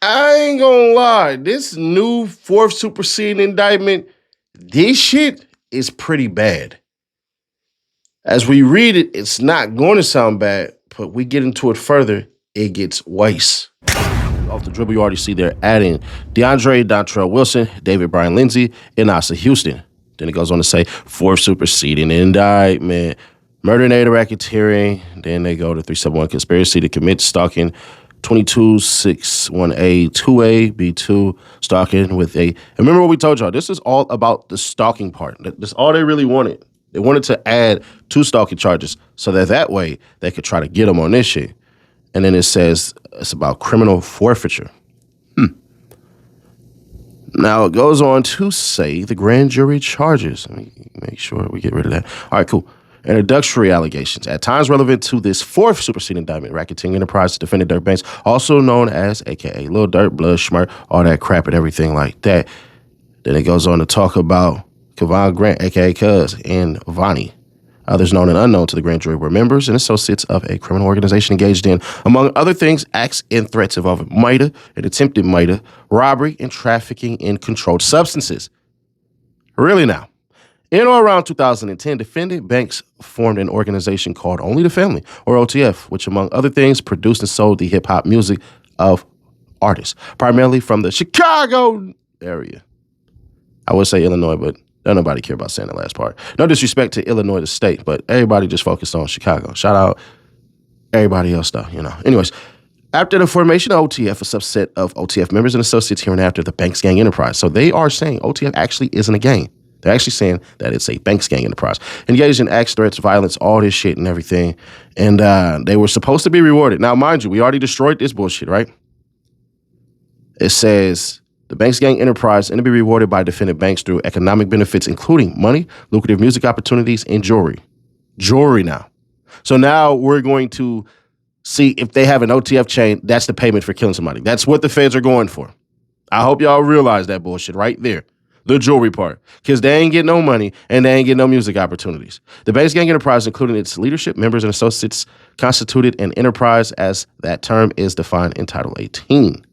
I ain't gonna lie. This new fourth superseding indictment, this shit is pretty bad. As we read it, it's not going to sound bad, but we get into it further, it gets worse. Off the dribble, you already see they're adding DeAndre Dontrell Wilson, David Bryan Lindsay, and Asa Houston. Then it goes on to say fourth superseding indictment, murder and aid of racketeering. Then they go to 371 conspiracy to commit stalking, 22618 2A B2 stalking with a. And remember what we told y'all. This is all about the stalking part. That's all they really wanted. They wanted to add 2 stalking charges so that way they could try to get them on this shit. And then it says it's about criminal forfeiture. Now, it goes on to say the grand jury charges. Let me make sure we get rid of that. All right, cool. Introductory allegations, at times relevant to this fourth superseding indictment, racketeering enterprise defendant Durk Banks, also known as AKA Lil Durk, Blood Schmurt, all that crap and everything like that. Then it goes on to talk about Kevon Grant, AKA Cuz, and Vonnie. Others known and unknown to the grand jury were members and associates of a criminal organization engaged in, among other things, acts and threats involving murder and attempted murder, robbery, and trafficking in controlled substances. Really now. In or around 2010, defendant Banks formed an organization called Only the Family, or OTF, which, among other things, produced and sold the hip-hop music of artists, primarily from the Chicago area. I would say Illinois, but don't nobody care about saying the last part. No disrespect to Illinois, the state, but everybody just focused on Chicago. Shout out everybody else, though, Anyways, after the formation of OTF, a subset of OTF members and associates here and after the Banks Gang enterprise. So they are saying OTF actually isn't a gang. They're actually saying that it's a Banks Gang enterprise. Engaged in acts, threats, violence, all this shit and everything. And they were supposed to be rewarded. Now, mind you, we already destroyed this bullshit, right? It says the Banks Gang enterprise and to be rewarded by defendant Banks through economic benefits, including money, lucrative music opportunities, and jewelry. Jewelry now. So now we're going to see if they have an OTF chain, that's the payment for killing somebody. That's what the feds are going for. I hope y'all realize that bullshit right there. The jewelry part. Because they ain't getting no money and they ain't getting no music opportunities. The Banks Gang enterprise, including its leadership, members, and associates, constituted an enterprise as that term is defined in Title 18.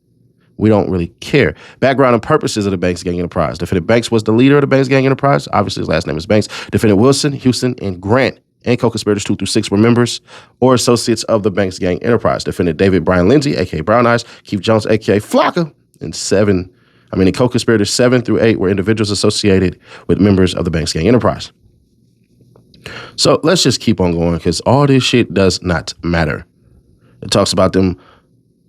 We don't really care. Background and purposes of the Banks Gang enterprise. Defendant Banks was the leader of the Banks Gang enterprise. Obviously, his last name is Banks. Defendant Wilson, Houston, and Grant and co-conspirators 2 through 6 were members or associates of the Banks Gang enterprise. Defendant David Bryan Lindsay, a.k.a. Brown Eyes, Keith Jones, a.k.a. Flocka, and co-conspirators 7 through 8 were individuals associated with members of the Banks Gang enterprise. So let's just keep on going because all this shit does not matter. It talks about them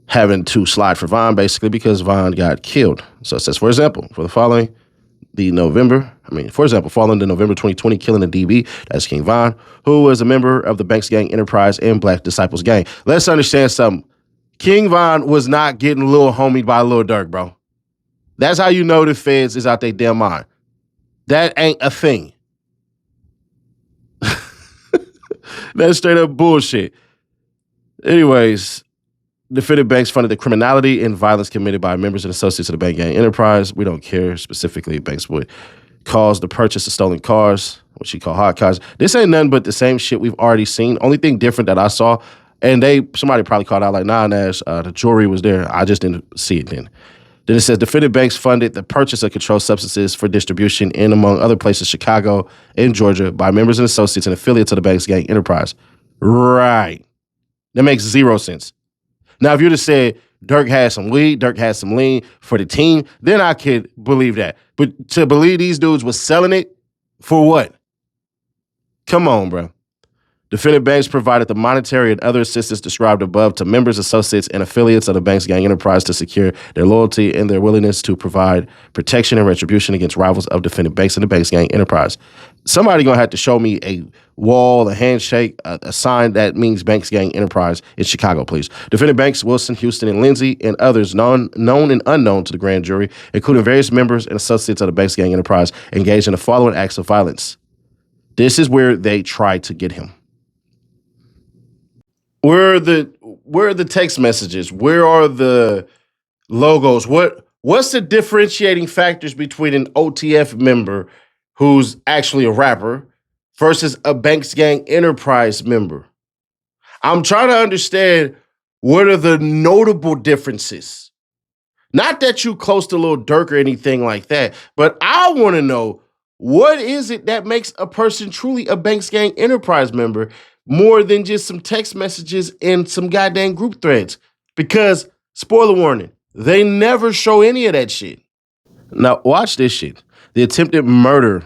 having to slide for Von basically because Von got killed. So it says, for example, following the November 2020 killing of DB, that's King Von, who was a member of the Banks Gang enterprise and Black Disciples Gang. Let's understand something. King Von was not getting little homied by Lil Durk, bro. That's how you know the feds is out their damn mind. That ain't a thing. That's straight up bullshit. Anyways, defendant Banks funded the criminality and violence committed by members and associates of the Bank Gang enterprise. We don't care. Specifically, Banks would cause the purchase of stolen cars, what she called hot cars. This ain't nothing but the same shit we've already seen. Only thing different that I saw, and somebody probably called out like, nah, Nash, the jewelry was there. I just didn't see it then. Then it says defendant Banks funded the purchase of controlled substances for distribution in, among other places, Chicago and Georgia by members and associates and affiliates of the Banks Gang enterprise. Right. That makes zero sense. Now, if you'd have said Durk had some weed, Durk had some lean for the team, then I could believe that. But to believe these dudes was selling it for what? Come on, bro. Defendant Banks provided the monetary and other assistance described above to members, associates, and affiliates of the Banks Gang enterprise to secure their loyalty and their willingness to provide protection and retribution against rivals of defendant Banks and the Banks Gang enterprise. Somebody gonna have to show me a wall, a handshake, a sign that means Banks Gang enterprise in Chicago, please. Defendant Banks, Wilson, Houston, and Lindsay, and others known and unknown to the grand jury, including various members and associates of the Banks Gang enterprise, engaged in the following acts of violence. This is where they tried to get him. Where are the text messages? Where are the logos? What's the differentiating factors between an OTF member who's actually a rapper versus a Banks Gang enterprise member? I'm trying to understand what are the notable differences. Not that you close to Lil Durk or anything like that, but I want to know, what is it that makes a person truly a Banks Gang Enterprise member more than just some text messages and some goddamn group threads? Because, spoiler warning, they never show any of that shit. Now, watch this shit. The attempted murder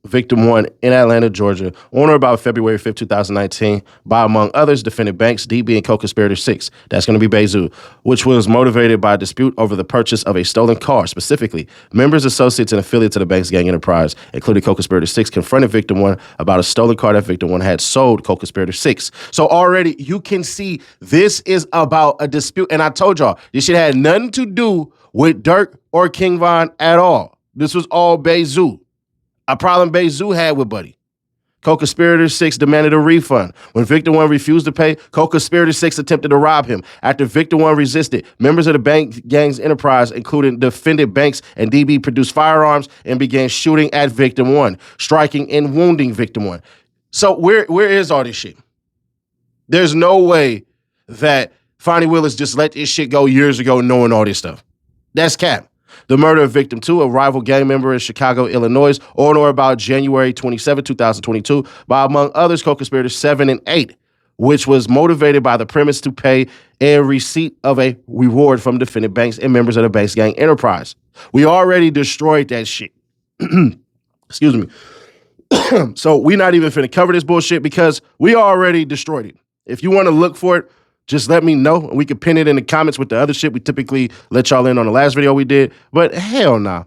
victim one in Atlanta, Georgia, on or about February 5th, 2019, by, among others, defendant Banks, DB, and co-conspirator 6. That's going to be Bezu, which was motivated by a dispute over the purchase of a stolen car. Specifically, members, associates, and affiliates of the Banks Gang Enterprise, including co-conspirator 6, confronted victim one about a stolen car that victim one had sold co-conspirator 6. So already you can see this is about a dispute. And I told y'all, this shit had nothing to do with Durk or King Von at all. This was all Bezu. A problem Bezu had with Buddy. Co-conspirator 6 demanded a refund. When victim 1 refused to pay, co-conspirator 6 attempted to rob him. After victim 1 resisted, members of the Banks Gang's enterprise, including defendant Banks and DB, produced firearms and began shooting at victim 1, striking and wounding victim 1. So where is all this shit? There's no way that Fonnie Willis just let this shit go years ago knowing all this stuff. That's cap. The murder of victim 2, a rival gang member in Chicago, Illinois, on or about January 27, 2022, by, among others, co-conspirators 7 and 8, which was motivated by the premise to pay and receipt of a reward from defendant Banks and members of the Banks Gang Enterprise. We already destroyed that shit. Excuse me. So we're not even finna cover this bullshit because we already destroyed it. If you want to look for it, just let me know, and we can pin it in the comments with the other shit we typically let y'all in on the last video we did. But hell nah.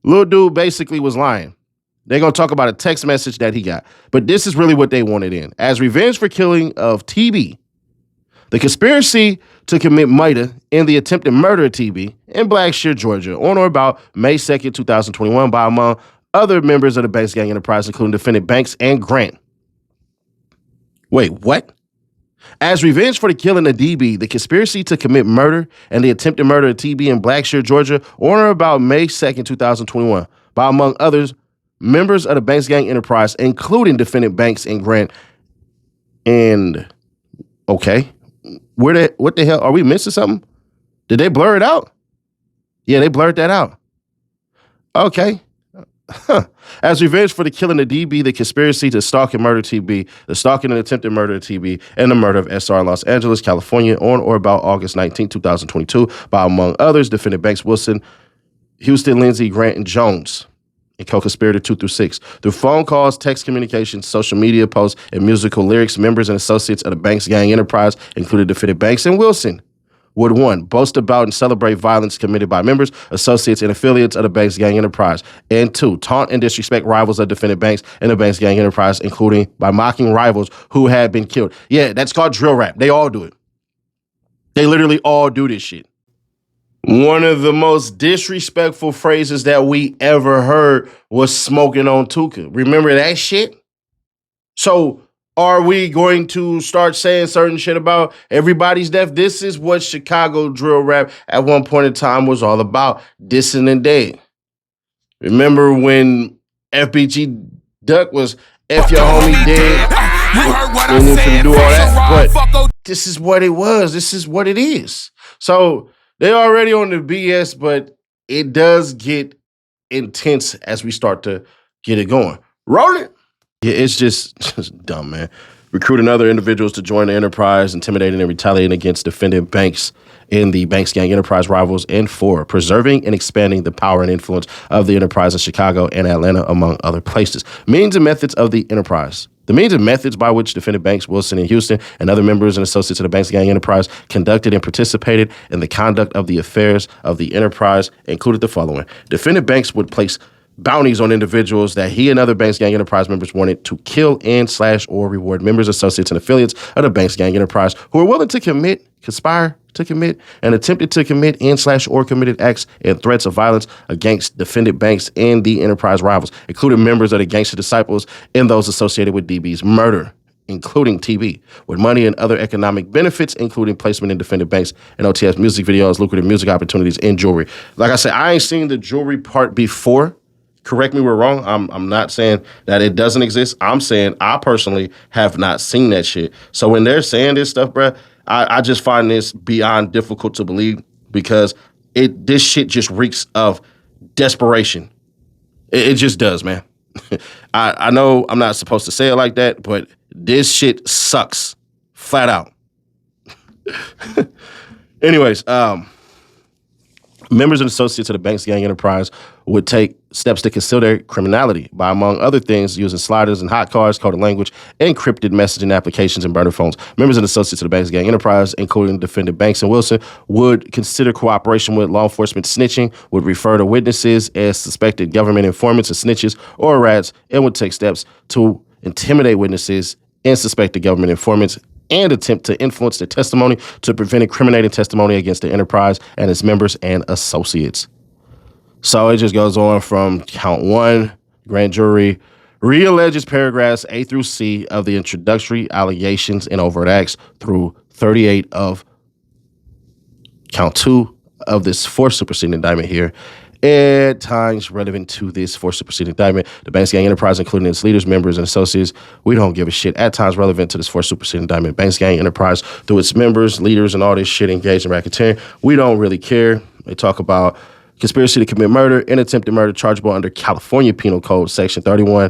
Lil dude basically was lying. They're going to talk about a text message that he got. But this is really what they wanted in. As revenge for killing of TB, the conspiracy to commit murder in the attempted murder of TB in Blackshear, Georgia, on or about May 2nd, 2021, by, among other members of the Banks Gang Enterprise, including defendant Banks and Grant. Wait, what? As revenge for the killing of DB, the conspiracy to commit murder and the attempted murder of TB in Blackshear, Georgia, on or about May 2nd, 2021, by, among others, members of the Banks Gang Enterprise, including defendant Banks and Grant. And, okay, what the hell? Are we missing something? Did they blur it out? Yeah, they blurred that out. Okay. Huh. As revenge for the killing of DB, the conspiracy to stalk and murder TB, the stalking and attempted murder of TB, and the murder of SR in Los Angeles, California, on or about August 19, 2022, by, among others, defendant Banks, Wilson, Houston, Lindsay, Grant, and Jones, and co-conspirator 2 through 6. Through phone calls, text communications, social media posts, and musical lyrics, members and associates of the Banks Gang Enterprise, including defendant Banks and Wilson, would 1, boast about and celebrate violence committed by members, associates, and affiliates of the Banks Gang Enterprise, and 2, taunt and disrespect rivals of defendant Banks and the Banks Gang Enterprise, including by mocking rivals who had been killed. Yeah, that's called drill rap. They all do it. They literally all do this shit. One of the most disrespectful phrases that we ever heard was smoking on Tuka. Remember that shit? So, are we going to start saying certain shit about everybody's death? This is what Chicago drill rap at one point in time was all about, dissing and dead. Remember when FBG Duck was F your homie dead? You heard what I said. Do all that, but this is what it was. This is what it is. So they're already on the BS, but it does get intense as we start to get it going. Roll it. Yeah, it's just dumb, man. Recruiting other individuals to join the enterprise, intimidating and retaliating against defendant Banks in the Banks Gang Enterprise rivals, and 4, preserving and expanding the power and influence of the enterprise in Chicago and Atlanta, among other places. Means and methods of the enterprise. The means and methods by which defendant Banks, Wilson, and Houston, and other members and associates of the Banks Gang Enterprise conducted and participated in the conduct of the affairs of the enterprise included the following. Defendant Banks would place bounties on individuals that he and other Banks Gang Enterprise members wanted to kill and / or reward members, associates, and affiliates of the Banks Gang Enterprise who are willing to commit, conspire to commit, and attempted to commit and / or committed acts and threats of violence against defendant Banks and the enterprise rivals, including members of the Gangster Disciples and those associated with DB's murder, including TB, with money and other economic benefits, including placement in defendant Banks and OTS music videos, lucrative music opportunities, and jewelry. Like I said, I ain't seen the jewelry part before. Correct me if we're wrong. I'm not saying that it doesn't exist. I'm saying I personally have not seen that shit. So when they're saying this stuff, bruh, I just find this beyond difficult to believe because This shit just reeks of desperation. It just does, man. I know I'm not supposed to say it like that, but this shit sucks. Flat out. Anyways, members and associates of the bank's gang enterprise would take steps to conceal their criminality by, among other things, using sliders and hot cards, coded language, encrypted messaging applications, and burner phones. Members and associates of the bank's gang enterprise, including defendant Banks and Wilson, would consider cooperation with law enforcement snitching, would refer to witnesses as suspected government informants or snitches or rats, and would take steps to intimidate witnesses and suspected government informants and attempt to influence their testimony to prevent incriminating testimony against the enterprise and its members and associates. So it just goes on from count 1, grand jury, re-alleges paragraphs A through C of the introductory allegations and overt acts through 38 of count 2 of this fourth superseding indictment here. At times relevant to this fourth superseding indictment, the bank's gang enterprise, including its leaders, members, and associates, we don't give a shit. At times relevant to this fourth superseding indictment, bank's gang enterprise, through its members, leaders, and all this shit engaged in racketeering, we don't really care. They talk about conspiracy to commit murder and attempted murder chargeable under California Penal Code, Section 31,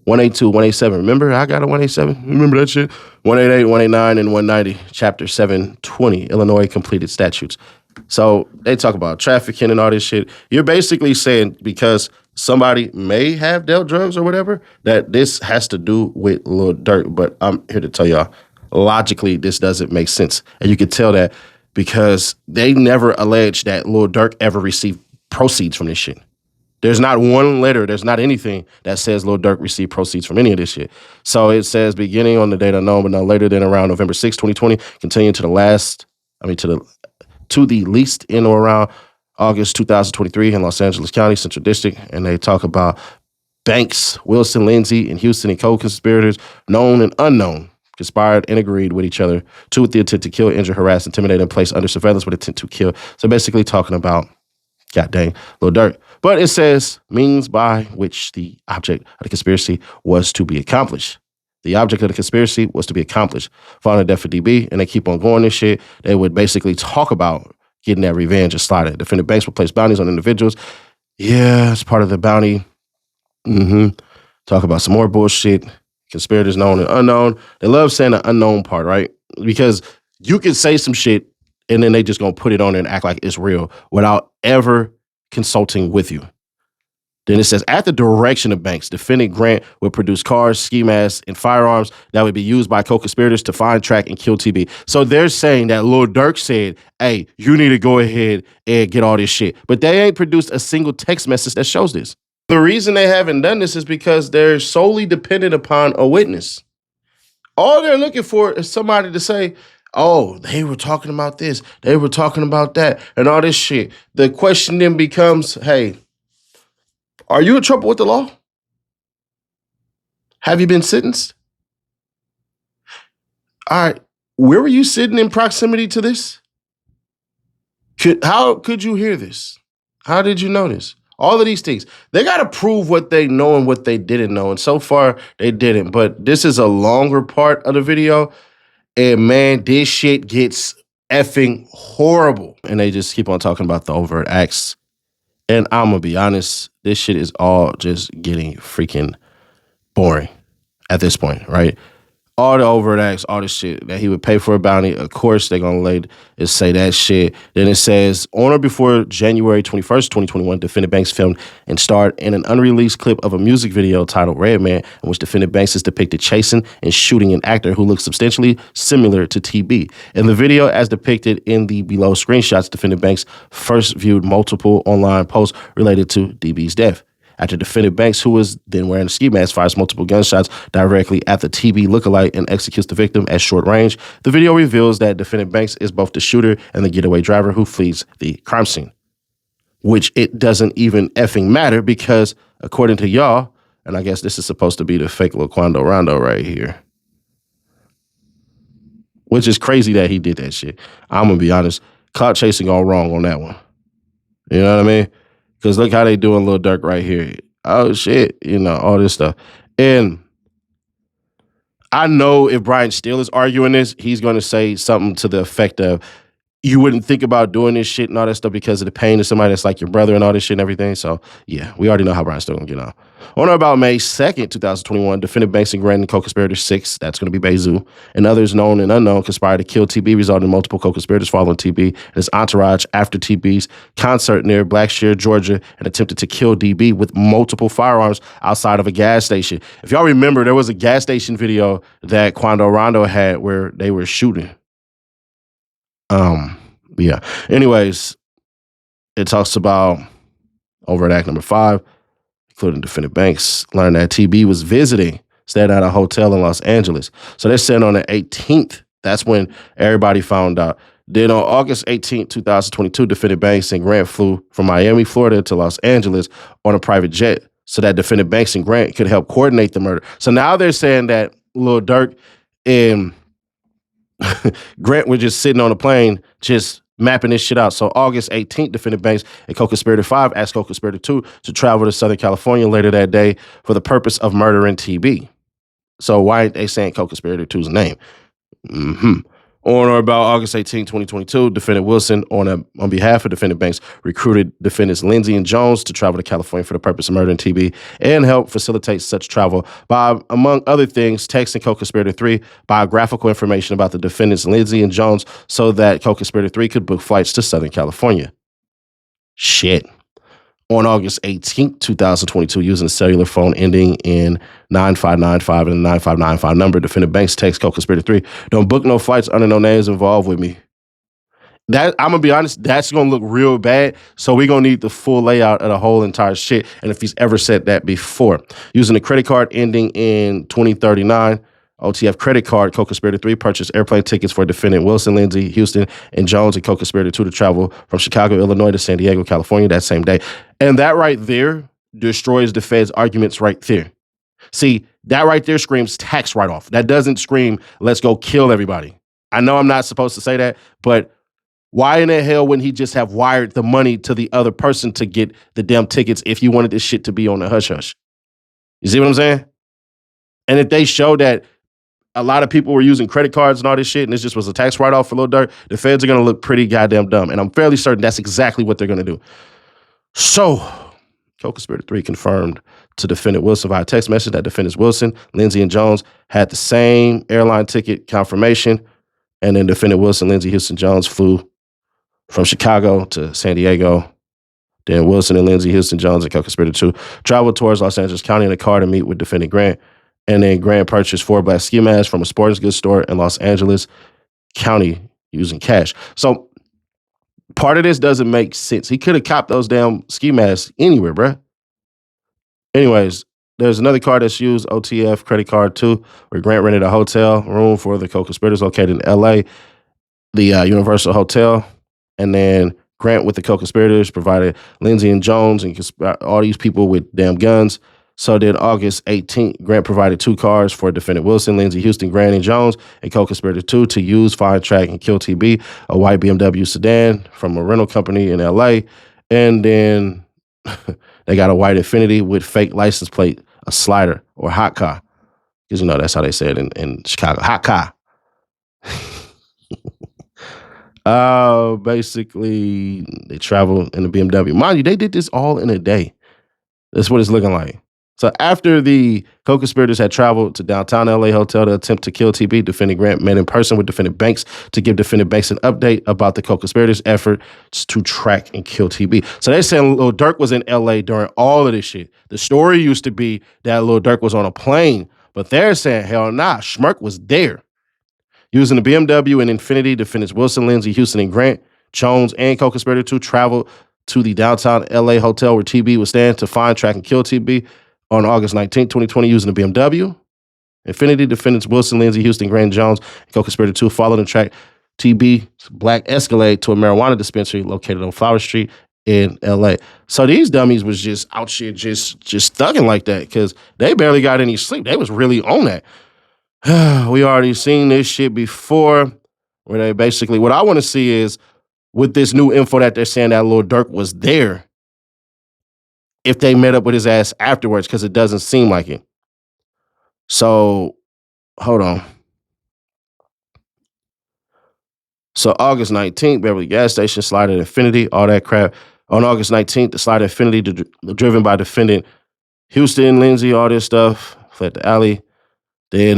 182, 187. Remember, I got a 187. Remember that shit? 188, 189, and 190. Chapter 720, Illinois completed statutes. So they talk about trafficking and all this shit. You're basically saying because somebody may have dealt drugs or whatever, that this has to do with Lil Durk. But I'm here to tell y'all, logically, this doesn't make sense. And you can tell that because they never alleged that Lil Durk ever received proceeds from this shit. There's not one letter, there's not anything that says Lil Durk received proceeds from any of this shit. So it says beginning on the date unknown, but no later than around November 6, 2020, continuing to the least in or around August 2023 in Los Angeles County, Central District. And they talk about Banks, Wilson, Lindsay, and Houston and co-conspirators, known and unknown, conspired and agreed with each other with the intent to kill, injure, harass, intimidate, and place under surveillance with intent to kill. So basically talking about, god dang, Lil Durk. But it says means by which the object of the conspiracy was to be accomplished. The object of the conspiracy was to be accomplished. Following the death of DB, and they keep on going this shit, they would basically talk about getting that revenge and slide. Defendant Banks would place bounties on individuals. Yeah, it's part of the bounty. Talk about some more bullshit. Conspirators known and unknown. They love saying the unknown part, right? Because you can say some shit and then they just gonna put it on there and act like it's real without ever consulting with you. Then it says, at the direction of Banks, defendant Grant would produce cars, ski masks, and firearms that would be used by co-conspirators to find, track, and kill TB. So they're saying that Lil Durk said, hey, you need to go ahead and get all this shit. But they ain't produced a single text message that shows this. The reason they haven't done this is because they're solely dependent upon a witness. All they're looking for is somebody to say, oh, they were talking about this, they were talking about that, and all this shit. The question then becomes, hey, are you in trouble with the law? Have you been sentenced? All right, where were you sitting in proximity to this? How could you hear this? How did you know this? All of these things. They got to prove what they know and what they didn't know. And so far, they didn't. But this is a longer part of the video. And man, this shit gets effing horrible. And they just keep on talking about the overt acts. And I'm going to be honest, this shit is all just getting freaking boring at this point, right? All the overt acts, all the shit that he would pay for a bounty. Of course, they're going to say that shit. Then it says, on or before January 21st, 2021, defendant Banks filmed and starred in an unreleased clip of a music video titled Red Man, in which defendant Banks is depicted chasing and shooting an actor who looks substantially similar to TB. In the video, as depicted in the below screenshots, defendant Banks first viewed multiple online posts related to DB's death. After defendant Banks, who was then wearing a ski mask, fires multiple gunshots directly at the TB lookalike and executes the victim at short range, the video reveals that defendant Banks is both the shooter and the getaway driver who flees the crime scene. Which it doesn't even effing matter because, according to y'all, and I guess this is supposed to be the fake Laquando Rondo right here, which is crazy that he did that shit. I'm going to be honest, clout chasing all wrong on that one. You know what I mean? Because look how they doing Lil Durk right here. Oh, shit. You know, all this stuff. And I know if Brian Steele is arguing this, he's going to say something to the effect of, you wouldn't think about doing this shit and all that stuff because of the pain of somebody that's like your brother and all this shit and everything. So yeah, we already know how Brian's still gonna get on. On or about May 2nd, 2021, defendant Banks and Grant and co-conspirator 6, that's going to be Bezu, and others known and unknown conspired to kill TB, resulting in multiple co-conspirators following TB and his entourage after TB's concert near Blackshear, Georgia, and attempted to kill DB with multiple firearms outside of a gas station. If y'all remember, there was a gas station video that Quando Rondo had where they were shooting. Yeah. Anyways, it talks about overt act number 5, including defendant Banks, learned that TB was visiting, stayed at a hotel in Los Angeles. So they're saying on the 18th, that's when everybody found out. Then on August 18th, 2022, defendant Banks and Grant flew from Miami, Florida to Los Angeles on a private jet so that defendant Banks and Grant could help coordinate the murder. So now they're saying that Lil Durk and Grant were just sitting on a plane, just mapping this shit out. So August 18th, defendant Banks and co-conspirator 5 asked co-conspirator 2 to travel to Southern California later that day for the purpose of murdering TB. So why ain't they saying co-conspirator 2's name? On or about August 18, 2022, defendant Wilson, on behalf of defendant Banks, recruited defendants Lindsay and Jones to travel to California for the purpose of murdering TB and help facilitate such travel by, among other things, texting co-conspirator 3 biographical information about the defendants Lindsay and Jones so that co-conspirator 3 could book flights to Southern California. Shit. On August 18th, 2022, using a cellular phone ending in 9595 and a 9595 number, defendant Banks text co-conspirator 3, don't book no flights under no names involved with me. That, I'm going to be honest, that's going to look real bad, so we're going to need the full layout of the whole entire shit, and if he's ever said that before. Using a credit card ending in 2039, OTF credit card, co-conspirator 3 purchased airplane tickets for defendant Wilson, Lindsay, Houston, and Jones, and co-conspirator 2 to travel from Chicago, Illinois to San Diego, California that same day. And that right there destroys the Fed's arguments right there. See, that right there screams tax write-off. That doesn't scream, let's go kill everybody. I know I'm not supposed to say that, but why in the hell wouldn't he just have wired the money to the other person to get the damn tickets if you wanted this shit to be on the hush-hush? You see what I'm saying? And if they show that a lot of people were using credit cards and all this shit, and this just was a tax write-off for Lil Durk, the feds are going to look pretty goddamn dumb. And I'm fairly certain that's exactly what they're going to do. So, co-conspirator 3 confirmed to defendant Wilson via text message that defendants Wilson, Lindsay, and Jones had the same airline ticket confirmation. And then defendant Wilson, Lindsay, Houston, Jones flew from Chicago to San Diego. Then Wilson and Lindsay, Houston, Jones, and co-conspirator 2 traveled towards Los Angeles County in a car to meet with defendant Grant. And then Grant purchased 4 black ski masks from a sporting goods store in Los Angeles County using cash. So part of this doesn't make sense. He could have copped those damn ski masks anywhere, bruh. Anyways, there's another card that's used, OTF credit card 2, where Grant rented a hotel room for the co-conspirators located in LA, the Universal Hotel. And then Grant with the co-conspirators provided Lindsay and Jones and all these people with damn guns. So then August 18th, Grant provided 2 cars for defendant Wilson, Lindsay, Houston, Grant, and Jones, and co-conspirator 2 to use, find, track, and kill TB, a white BMW sedan from a rental company in LA. And then they got a white Infiniti with fake license plate, a slider or hot car. Because, you know, that's how they say it in Chicago. Hot car. Basically, they travel in a BMW. Mind you, they did this all in a day. That's what it's looking like. So after the co-conspirators had traveled to downtown LA hotel to attempt to kill TB, defendant Grant met in person with defendant Banks to give defendant Banks an update about the co-conspirators' efforts to track and kill TB. So they're saying Lil Durk was in LA during all of this shit. The story used to be that Lil Durk was on a plane, but they're saying, hell nah, Schmirk was there. Using the BMW and Infiniti, defendants Wilson, Lindsay, Houston, and Grant, Jones, and co-conspirator 2 traveled to the downtown LA hotel where TB was staying to find, track, and kill TB. On August 19, 2020, using the BMW, Infiniti, defendants Wilson, Lindsay, Houston, Grant, Jones, and co-conspirator 2 followed and tracked TB's black Escalade to a marijuana dispensary located on Flower Street in LA. So these dummies was just out here just thugging like that because they barely got any sleep. They was really on that. We already seen this shit before where they basically, what I want to see is with this new info that they're saying that Lil Durk was there, if they met up with his ass afterwards, because it doesn't seem like it. So, hold on. So August 19th, Beverly gas station, slide at Infinity, all that crap. On August 19th, the slide at Infinity driven by defendant Houston, Lindsay, all this stuff, fled the alley. Then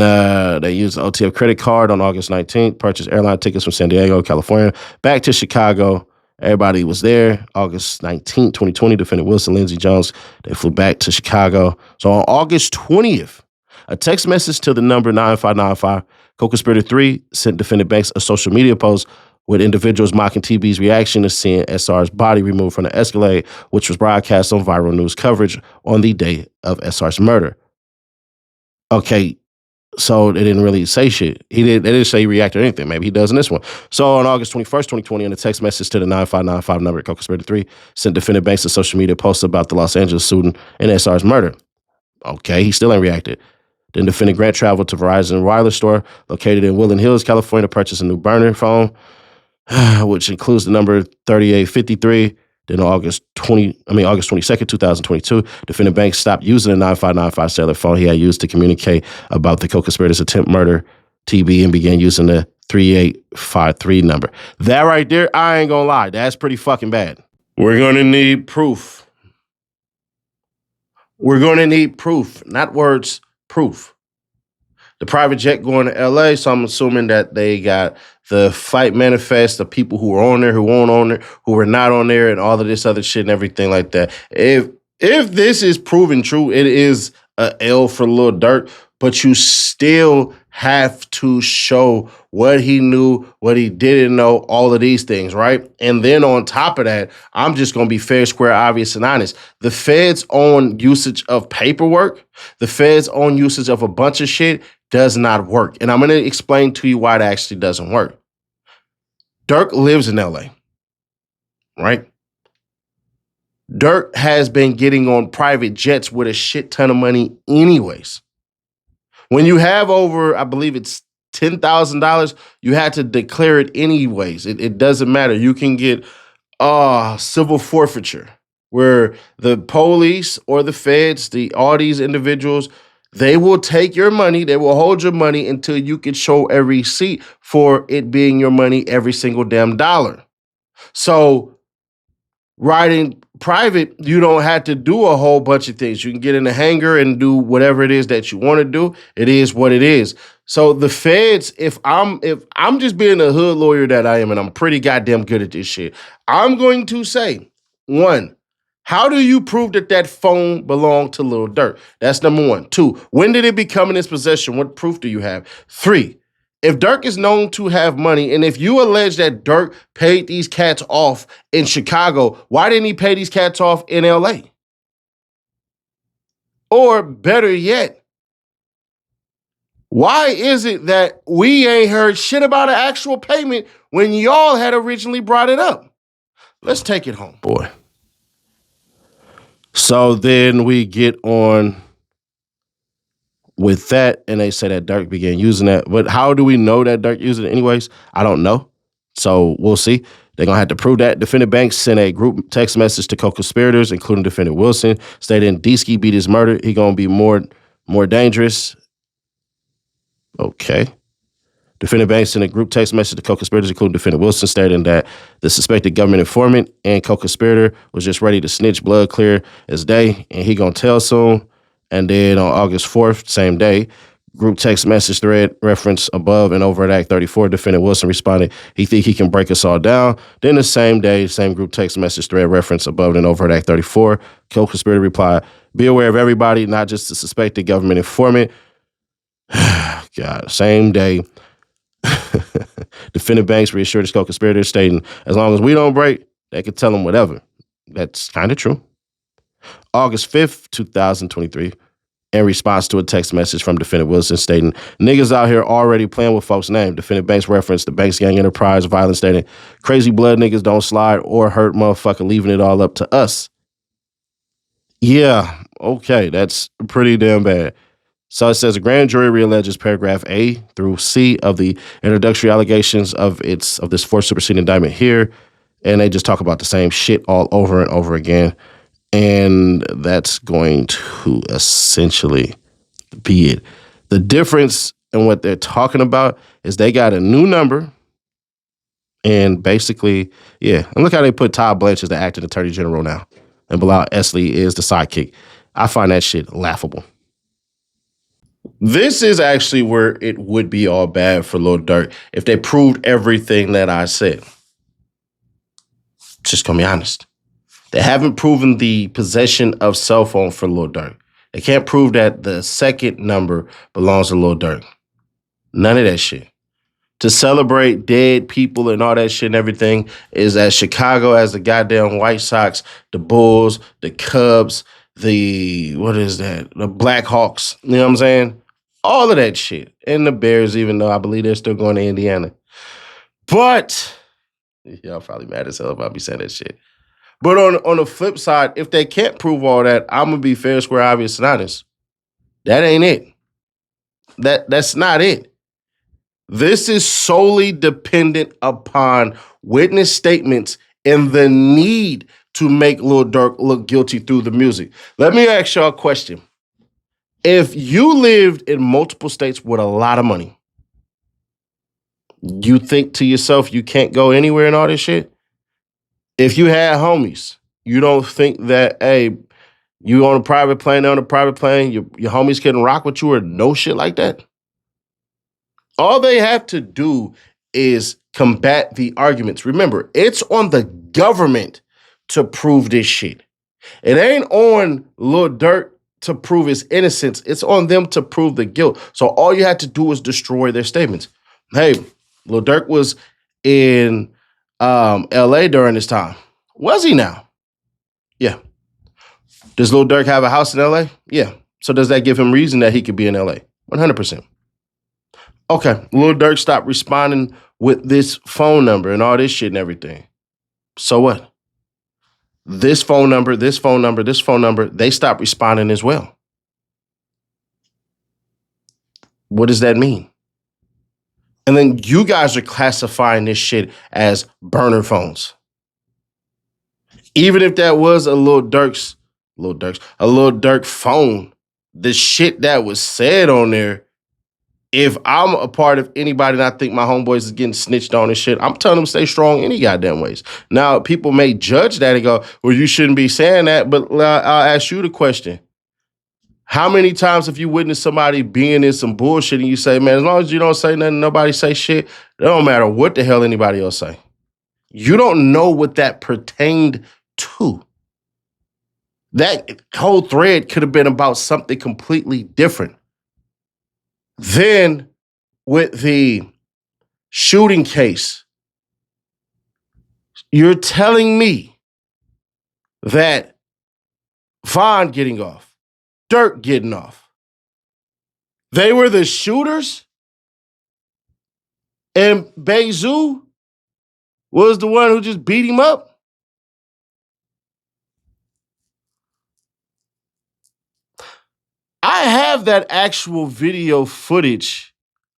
they used the OTF credit card on August 19th, purchased airline tickets from San Diego, California, back to Chicago. Everybody was there. August 19th, 2020, defendant Wilson, Lindsey Jones, they flew back to Chicago. So on August 20th, a text message to the number 9595, co-conspirator 3 sent defendant Banks a social media post with individuals mocking TB's reaction to seeing SR's body removed from the Escalade, which was broadcast on viral news coverage on the day of SR's murder. Okay, so they didn't really say shit. They didn't say he reacted or anything. Maybe he does in this one. So on August 21st, 2020, in a text message to the 9595 number at co-conspirator 3, sent defendant Banks a social media post about the Los Angeles student and SR's murder. Okay, he still ain't reacted. Then defendant Grant traveled to Verizon Wireless Store located in Woodland Hills, California, to purchase a new burner phone, which includes the number 3853. Then on August 22nd, 2022, defendant Banks stopped using the 9595 cellular phone he had used to communicate about the co-conspirators' attempt murder, TB, and began using the 3853 number. That right there, I ain't gonna lie, that's pretty fucking bad. We're gonna need proof. We're gonna need proof, not words, proof. The private jet going to LA, so I'm assuming that they got the flight manifest, the people who were on there, who weren't on there, who were not on there, and all of this other shit and everything like that. If this is proven true, it is a L for Lil Durk, but you still have to show what he knew, what he didn't know, all of these things, right? And then on top of that, I'm just going to be fair, square, obvious, and honest. The feds' own usage of paperwork, the feds' own usage of a bunch of shit does not work. And I'm going to explain to you why it actually doesn't work. Durk lives in LA, right? Durk has been getting on private jets with a shit ton of money anyways. When you have over, I believe it's $10,000, you had to declare it anyways. It doesn't matter. You can get civil forfeiture, where the police or the feds, all these individuals, they will take your money, they will hold your money until you can show a receipt for it being your money every single damn dollar. So riding private, you don't have to do a whole bunch of things. You can get in the hangar and do whatever it is that you want to do. It is what it is. So the feds, if I'm just being a hood lawyer that I am, and I'm pretty goddamn good at this shit, I'm going to say, one, how do you prove that phone belonged to Lil Durk? That's number one. Two, when did it become in his possession? What proof do you have? Three, if Durk is known to have money, and if you allege that Durk paid these cats off in Chicago, why didn't he pay these cats off in LA? Or better yet, why is it that we ain't heard shit about an actual payment when y'all had originally brought it up? Let's take it home, boy. So then we get on with that, and they say that Durk began using that. But how do we know that Durk used it anyways? I don't know. So we'll see. They're going to have to prove that. Defendant Banks sent a group text message to co-conspirators, including defendant Wilson, stating D-Ski beat his murder. He going to be more dangerous. Okay. Defendant Banks sent a group text message to co-conspirators, including defendant Wilson, stating that the suspected government informant and co-conspirator was just ready to snitch, blood clear as day, and he going to tell soon. And then on August 4th, same day, group text message thread reference above and over at Act 34, defendant Wilson responded, he think he can break us all down. Then the same day, same group text message thread reference above and over at Act 34, co-conspirator replied, be aware of everybody, not just the suspected government informant. God, same day. Defendant Banks reassured his co-conspirators, stating, as long as we don't break, they can tell him whatever. That's kind of true. August 5th, 2023, in response to a text message from defendant Wilson stating, niggas out here already playing with folks' name. Defendant Banks referenced the Banks Gang Enterprise violence, stating, crazy blood niggas don't slide or hurt motherfucker, leaving it all up to us. Yeah, okay, that's pretty damn bad. So it says a grand jury realleges paragraph A through C of the introductory allegations of this fourth superseding indictment here, and they just talk about the same shit all over and over again. And that's going to essentially be it. The difference in what they're talking about is they got a new number And basically, yeah. And look how they put Todd Blanche as the acting attorney general now. And Bilal Esley is the sidekick. I find that shit laughable. This is actually where it would be all bad for Lil Durk if they proved everything that I said. Just gonna be honest. They haven't proven the possession of cell phone for Lil Durk. They can't prove that the second number belongs to Lil Durk. None of that shit. To celebrate dead people and all that shit and everything is as Chicago as the goddamn White Sox, the Bulls, the Cubs, the Blackhawks. You know what I'm saying? All of that shit. And the Bears, even though I believe they're still going to Indiana. But, y'all probably mad as hell if I be saying that shit. But on the flip side, if they can't prove all that, I'm going to be fair, square, obvious, and honest. That ain't it. That's not it. This is solely dependent upon witness statements and the need to make Lil Durk look guilty through the music. Let me ask y'all a question. If you lived in multiple states with a lot of money, you think to yourself you can't go anywhere and all this shit? If you had homies, you don't think that, hey, you on a private plane, they're on a private plane, your homies can rock with you or no shit like that? All they have to do is combat the arguments. Remember, it's on the government to prove this shit. It ain't on Lil Durk to prove his innocence. It's on them to prove the guilt. So all you had to do was destroy their statements. Hey, Lil Durk was in LA during this time. Was he now? Yeah. Does Lil Durk have a house in LA? Yeah. So does that give him reason that he could be in LA? 100%. Okay, Lil Durk stopped responding with this phone number and all this shit and everything. So what? This phone number, they stopped responding as well. What does that mean? And then you guys are classifying this shit as burner phones. Even if that was a Lil Durk phone, the shit that was said on there, if I'm a part of anybody and I think my homeboys is getting snitched on and shit, I'm telling them to stay strong any goddamn ways. Now, people may judge that and go, well, you shouldn't be saying that, but I'll ask you the question. How many times have you witnessed somebody being in some bullshit and you say, man, as long as you don't say nothing, nobody say shit, it don't matter what the hell anybody else say. You don't know what that pertained to. That whole thread could have been about something completely different. Then, with the shooting case, you're telling me that Von getting off, Durk getting off, they were the shooters? And Bezu was the one who just beat him up? I have that actual video footage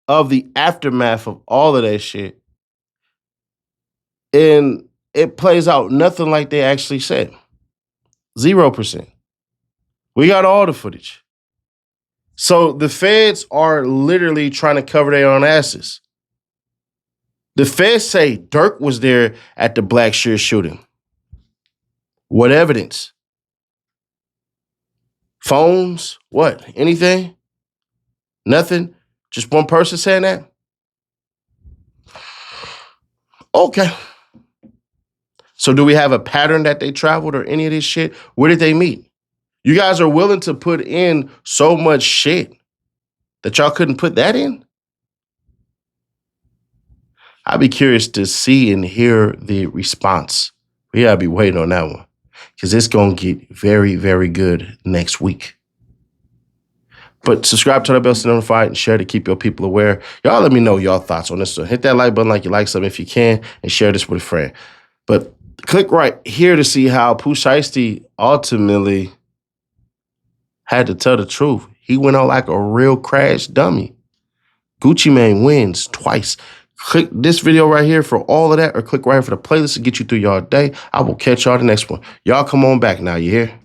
of the aftermath of all of that shit. And it plays out nothing like they actually said. 0%. We got all the footage. So the feds are literally trying to cover their own asses. The feds say Durk was there at the Blackshear shooting. What evidence? Phones? What? Anything? Nothing? Just one person saying that? Okay. So do we have a pattern that they traveled or any of this shit? Where did they meet? You guys are willing to put in so much shit that y'all couldn't put that in? I'd be curious to see and hear the response. We gotta be waiting on that one because it's gonna get very, very good next week. But subscribe to the bell to be notified and share to keep your people aware. Y'all let me know your thoughts on this. So hit that like button like you like something if you can and share this with a friend. But click right here to see how Pooh Shiesty ultimately had to tell the truth. He went out like a real crash dummy. Gucci Mane wins twice. Click this video right here for all of that or click right here for the playlist to get you through your day. I will catch y'all the next one. Y'all come on back now, you hear?